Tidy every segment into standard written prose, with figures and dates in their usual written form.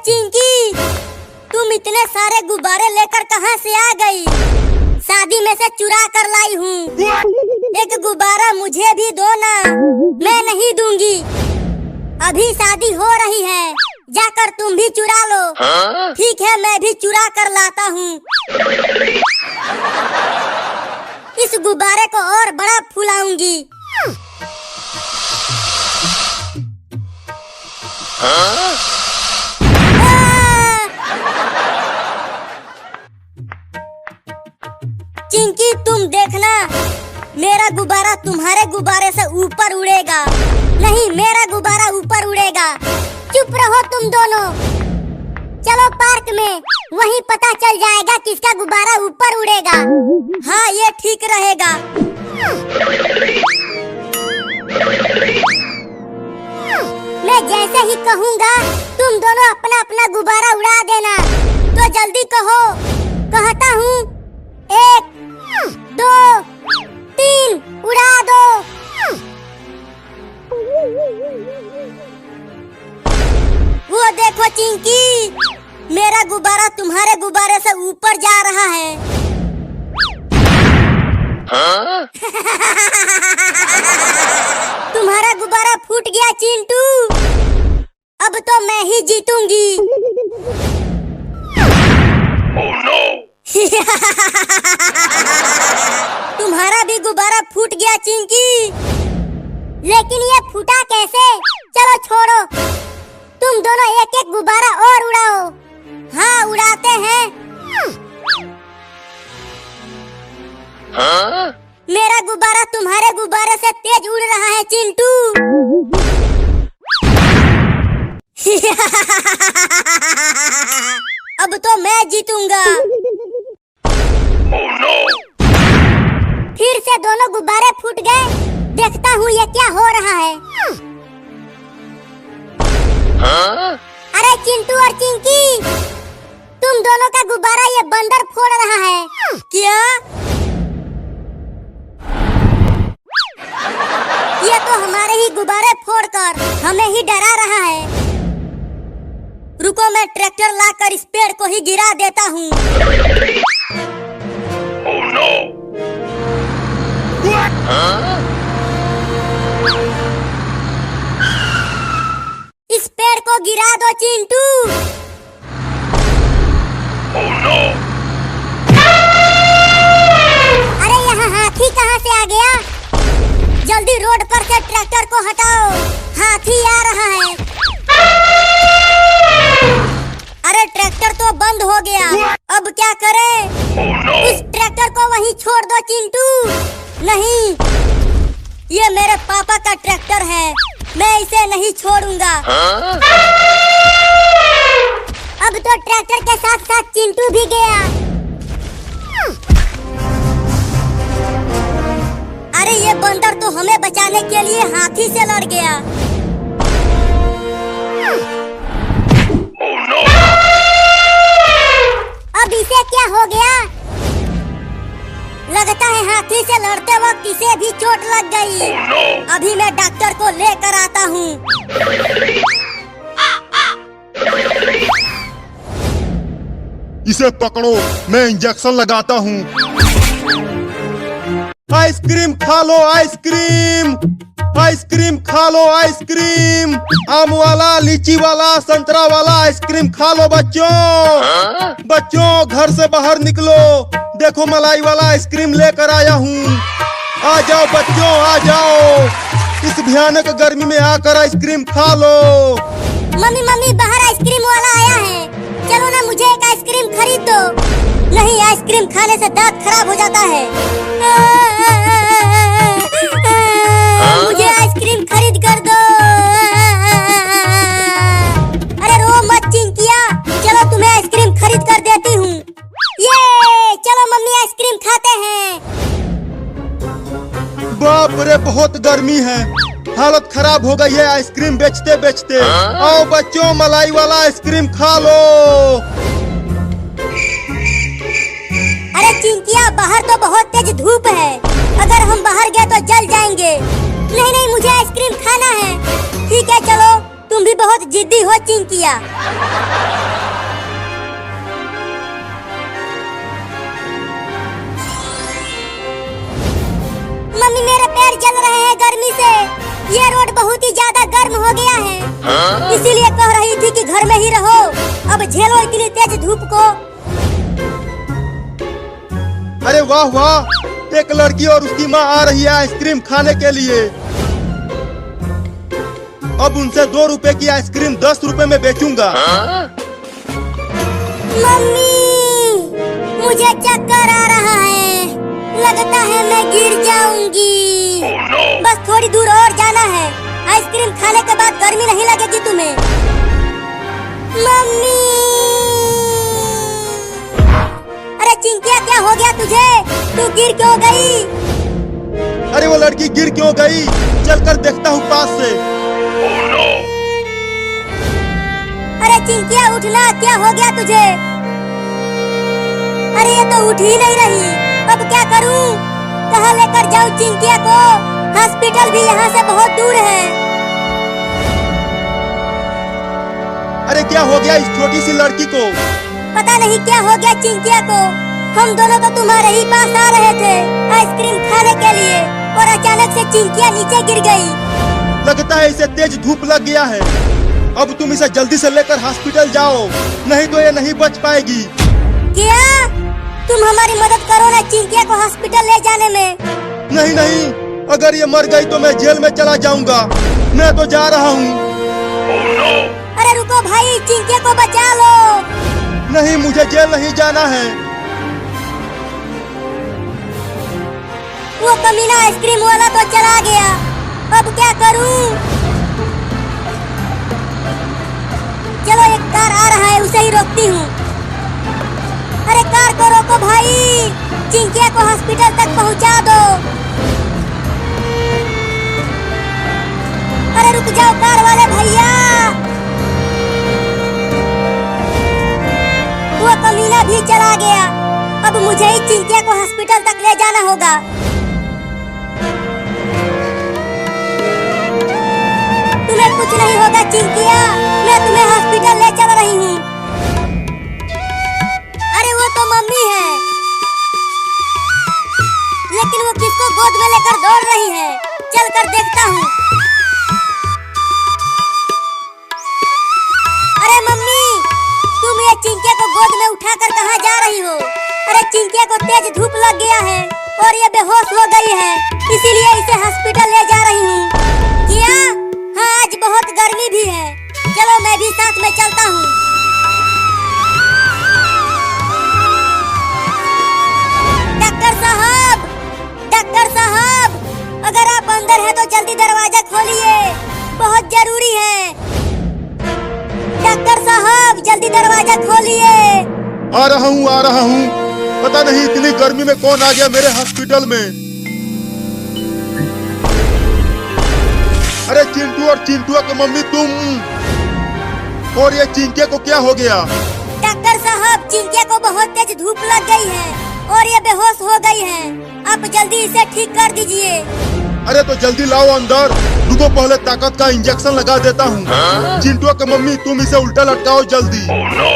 चिंकी, तुम इतने सारे गुब्बारे लेकर कहाँ से आ गई? शादी में से चुरा कर लाई हूँ। एक गुब्बारा मुझे भी दो ना, मैं नहीं दूंगी। अभी शादी हो रही है, जाकर तुम भी चुरा लो। ठीक है, मैं भी चुरा कर लाता हूँ। इस गुब्बारे को और बड़ा फुलाऊंगी। चिंकी, तुम देखना, मेरा गुब्बारा तुम्हारे गुब्बारे से ऊपर उड़ेगा। नहीं, मेरा गुब्बारा ऊपर उड़ेगा। चुप रहो तुम दोनों। चलो पार्क में, वहीं पता चल जाएगा किसका गुब्बारा ऊपर उड़ेगा। हाँ, ये ठीक रहेगा। मैं जैसे ही कहूँगा, तुम दोनों अपना अपना गुब्बारा उड़ा देना। तो जल्दी कहो। कहता हूँ, 1 2 3, उड़ा दो। वो देखो चिंकी, मेरा गुब्बारा तुम्हारे गुब्बारे से ऊपर जा रहा है। तुम्हारा गुब्बारा फूट गया चिंटू। अब तो मैं ही जीतूंगी। Oh no! तुम्हारा भी गुब्बारा फूट गया चिंकी। लेकिन ये फूटा कैसे? चलो छोड़ो, तुम दोनों एक एक गुब्बारा और उड़ाओ। हाँ, उड़ाते हैं। मेरा गुब्बारा तुम्हारे गुब्बारे से तेज उड़ रहा है चिंटू। अब तो मैं जीतूंगा। Oh no! फिर से दोनों गुब्बारे फूट गए। देखता हूँ ये क्या हो रहा है। अरे चिंटू और चिंकी, तुम दोनों का गुब्बारा ये बंदर फोड़ रहा है। क्या? ये तो हमारे ही गुब्बारे फोड़कर हमें ही डरा रहा है। रुको, मैं ट्रैक्टर लाकर इस पेड़ को ही गिरा देता हूँ। Oh no! इस पेड़ को गिरा दो चिंटू। Oh no! अरे यहाँ हाथी कहाँ से आ गया? जल्दी रोड पर से ट्रैक्टर को हटाओ, हाथी आ रहा है। अरे ट्रैक्टर तो बंद हो गया, अब क्या करें? Oh no! इस ट्रैक्टर को वहीं छोड़ दो चिंटू। नहीं, ये मेरे पापा का ट्रैक्टर है, मैं इसे नहीं छोड़ूंगा। अब तो ट्रैक्टर के साथ साथ चिंटू भी गया। अरे ये बंदर तो हमें बचाने के लिए हाथी से लड़ गया। Oh no! अब इसे क्या हो गया? लगता है हाथी से लड़ते वक्त इसे भी चोट लग गई। Oh no! अभी मैं डॉक्टर को लेकर आता हूँ। इसे पकड़ो, मैं इंजेक्शन लगाता हूँ। आइसक्रीम खा लो, आइसक्रीम, आइसक्रीम खा लो, आइसक्रीम। आम वाला, लीची वाला, संतरा वाला आइसक्रीम खा लो बच्चों। बच्चों, घर से बाहर निकलो, देखो मलाई वाला आइसक्रीम लेकर आया हूँ। आ जाओ बच्चों, आ जाओ। इस भयानक गर्मी में आकर आइसक्रीम खा लो। मम्मी मम्मी, बाहर आइसक्रीम वाला आया है, चलो ना, मुझे एक आइसक्रीम खरीद दो। नहीं, आइसक्रीम खाने से दांत खराब हो जाता है। मुझे आइसक्रीम खरीद कर दो। अरे रो मत चिंकिया, चलो तुम्हें आइसक्रीम खरीद कर देती हूँ। ये चलो मम्मी, आइसक्रीम खाते हैं। बाप रे, बहुत गर्मी है, हालत खराब हो गई है आइसक्रीम बेचते बेचते। आओ बच्चों, मलाई वाला आइसक्रीम खा लो। अरे चिंकिया, बाहर तो बहुत तेज धूप है, अगर हम बाहर गए तो जल जाएंगे। नहीं नहीं, मुझे आइसक्रीम खाना है। ठीक है चलो, तुम भी बहुत जिद्दी हो चिंकिया। ये रोड बहुत ही ज्यादा गर्म हो गया है, इसीलिए कह रही थी कि घर में ही रहो। अब झेलो इतनी तेज धूप को। अरे वाह वाह, एक लड़की और उसकी माँ आ रही है आइसक्रीम खाने के लिए। अब उनसे 2 रुपए की आइसक्रीम 10 रुपए में बेचूंगा। मम्मी, मुझे चक्कर आ रहा है, लगता है मैं गिर जाऊंगी। Oh no! बस थोड़ी दूर और जाना है, आइसक्रीम खाने के बाद गर्मी नहीं लगेगी तुम्हें। मम्मी, अरे चिंकिया क्या हो गया तुझे? तू गिर क्यों गई? अरे वो लड़की गिर क्यों गई? चलकर देखता हूँ पास से। Oh no! अरे चिंकिया उठना, क्या हो गया तुझे? अरे ये तो उठ ही नहीं रही, अब क्या करूं? कहाँ लेकर जाऊं चिंकिया को? हॉस्पिटल भी यहाँ से बहुत दूर है। अरे क्या हो गया इस छोटी सी लड़की को? पता नहीं क्या हो गया चिंकिया को। हम दोनों तो तुम्हारे ही पास आ रहे थे आइसक्रीम खाने के लिए, और अचानक से चिंकिया नीचे गिर गई। लगता है इसे तेज धूप लग गया है। अब तुम इसे जल्दी से लेकर हॉस्पिटल जाओ, नहीं तो ये नहीं बच पाएगी। क्या तुम हमारी मदद करो ना चिंकिया को हॉस्पिटल ले जाने में? नहीं नहीं, अगर ये मर गई तो मैं जेल में चला जाऊंगा। मैं तो जा रहा हूँ। Oh no! अरे रुको भाई, चिंकिया को बचा लो। नहीं, मुझे जेल नहीं जाना है। वो कमीना आइसक्रीम वाला तो चला गया, अब क्या करूं? चलो एक कार आ रहा है, उसे ही रोकती हूँ। अरे कार को रोको भाई, चिंकिया को हॉस्पिटल तक पहुँचा दो। अरे रुक जाओ कार वाले भैया। वो कमीना भी चला गया, अब मुझे ही चिंकिया को हॉस्पिटल तक ले जाना होगा। तुम्हें कुछ नहीं होगा चिंकिया, मैं तुम्हें हॉस्पिटल ले चल रही हूँ। अरे वो तो मम्मी है, लेकिन वो किसको गोद में लेकर दौड़ रही है? चल कर देखता हूँ। अरे मम्मी, तुम ये चिंकिया को गोद में उठाकर कहाँ जा रही हो? अरे चिंकिया को तेज धूप लग गया है और ये बेहोश हो गई है, इसीलिए इसे हॉस्पिटल ले जा रही हूँ। क्या? हाँ, आज बहुत गर्मी भी है, चलो मैं भी साथ में चलता हूँ। डॉक्टर साहब, अगर आप अंदर हैं तो जल्दी दरवाजा खोलिए, बहुत जरूरी है। डॉक्टर साहब, जल्दी दरवाजा खोलिए। आ रहा हूँ। पता नहीं इतनी गर्मी में कौन आ गया मेरे हॉस्पिटल में। अरे चिंटू और चिंटुआ की मम्मी तुम, और ये चिंकिया को क्या हो गया? डॉक्टर साहब, चिंकिया को बहुत तेज धूप लग गई है और ये बेहोश हो गई है, आप जल्दी इसे ठीक कर दीजिए। अरे तो जल्दी लाओ अंदर, रुको पहले ताकत का इंजेक्शन लगा देता हूँ। चिंटुआ की मम्मी तुम इसे उल्टा लटकाओ जल्दी। Oh no!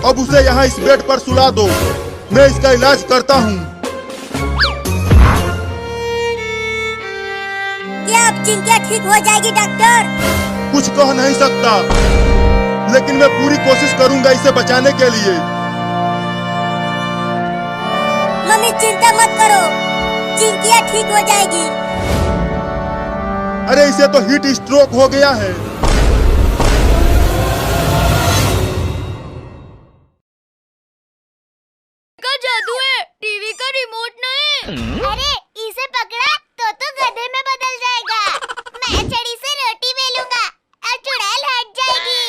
अब उसे यहाँ इस बेड पर सुला दो, मैं इसका इलाज करता हूँ। क्या अब चिंकिया ठीक हो जाएगी डॉक्टर? कुछ कह नहीं सकता, लेकिन मैं पूरी कोशिश करूंगा इसे बचाने के लिए। मम्मी चिंता मत करो, चिंकिया ठीक हो जाएगी। अरे इसे तो हीट स्ट्रोक हो गया है। जादू है, टीवी का रिमोट नहीं। अरे इसे पकड़ा तो गधे में बदल जाएगा। मैं छड़ी से रोटी बेलूंगा और चुड़ैल हट जाएगी।